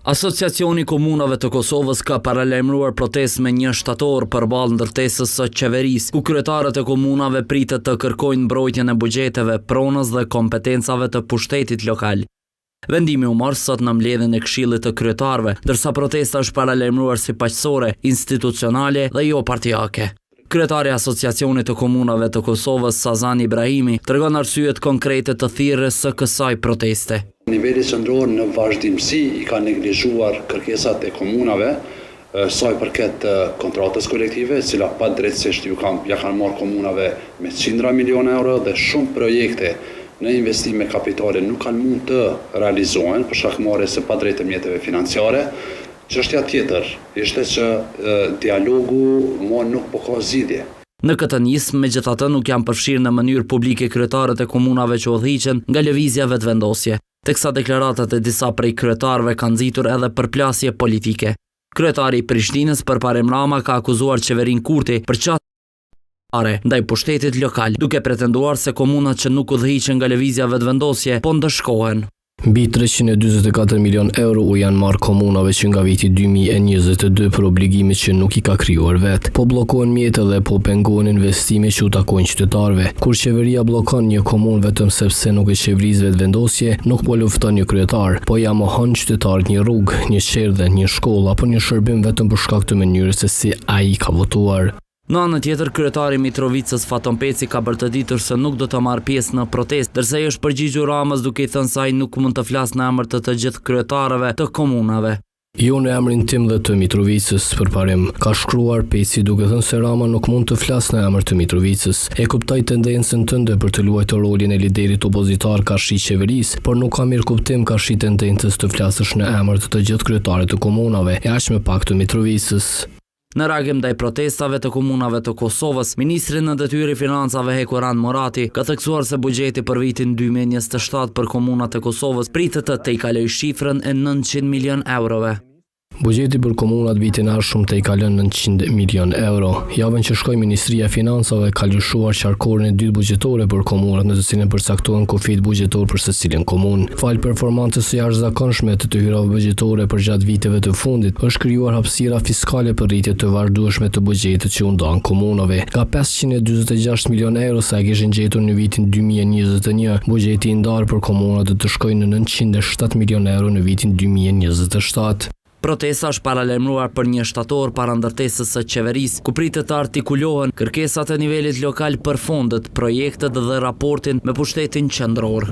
Asociacioni Komunave të Kosovës ka paralajmëruar protestë me 1 shtator përballë ndërtesës së qeverisë, ku kryetarët e komunave pritet të kërkojnë mbrojtjen e buxheteve, pronës dhe kompetencave të pushtetit lokal. Vendimi u mor sot në mbledhjen e Këshillit të Kryetarëve, ndërsa protesta është paralajmëruar si paqësore, institucionale dhe jo partijake. Kryetari i Asociacionit të Komunave të Kosovës, Sazan Ibrahimi, tregon arsyet konkrete të thirrjes së kësaj proteste. Niveli qendror në vazhdimsi i ka neglizhuar kërkesat e komunave sa i përket kontratës kolektive, cila pa drejtësisht ja kanë marrë komunave me 100 miliona euro dhe shumë projekte në investime kapitale nuk kanë mund të realizohen për shkak marrjes së padrejtë mjeteve financiare. Çështja tjetër ishte që dialogu nuk po ka zgjidhje. Në këtë nismë, megjithatë nuk janë përfshirë në mënyrë publike kryetarët e komunave që udhëhiqen nga lëvizja vetvendosje, teksa deklaratat e disa prej kryetarëve kanë nxitur edhe përplasje politike. Kryetari i Prishtinës Përparem Rama ka akuzuar qeverinë Kurti për qasje ndaj pushtetit lokal, duke pretenduar se komunat që nuk udhëhiqen nga lëvizja vetvendosje po ndëshkohen. Mbi 344 milion euro u janë marrë komunave që nga viti 2022 për obligime që nuk i ka krijuar vetë. Po bllokohen mjetet dhe po pengohen investime që u takojnë qytetarëve. Kur qeveria bllokon një komunë vetëm sepse nuk e qeveris vetvendosje, nuk po lufton një kryetar, po ja mohon qytetarët një rrugë, një qerdhe, një shkollë apo një shërbim vetëm për shkak të mënyrës se si ai ka votuar. Në anën tjetër, kryetari i Mitrovicës Faton Peci ka bërtëditur se nuk do të marrë pjesë në protestë, ndërsa ai është përgjigjur Ramës duke i thënë se ai nuk mund të flasë në emër të gjithë kryetarëve të komunave. Jo në emrin tim dhe të Mitrovicës, Përparem, ka shkruar Peci duke thënë se Rama nuk mund të flasë në emër të Mitrovicës. E kuptoj tendencën tënde për të luajtur rolin e liderit opozitar karshi qeverisë, por nuk ka mirë kuptim karshi tendencës të flasësh në emër të gjithë kryetarëve të komunave, e aq më pak të Mitrovicës. Në reagim ndaj protestave të komunave të Kosovës, ministri në detyrë i financave Hekuran Morati ka theksuar se buxheti për vitin 2027 për komunat e Kosovës pritet të tejkalojë shifrën e 900 milion eurove. Buxheti për komunat vitin ardhshëm tejkalon 900 milion euro. Javën që shkoi Ministria e Financave ka lëshuar qarkorin e dytë buxhetore për komunat, në të cilën përcaktohen kufit buxhetor për secilin komunë. Fal performancës së jashtëzakonshme të hyrave buxhetore për gjatë viteve të fundit, është krijuar hapësira fiskale për rritje të vazhdueshme të buxhetit që u ndan komunave. Nga 546 milion euro sa e kishin gjetur në vitin 2021, buxheti i ndarë për komunat do të shkojë në 907 milion euro në vitin 2027. Protesta është paralajmëruar për 1 shtator para ndërtesës së qeverisë, ku pritet të artikulohen kërkesat e nivelit lokal për fondet, projektet dhe raportin me pushtetin qendror.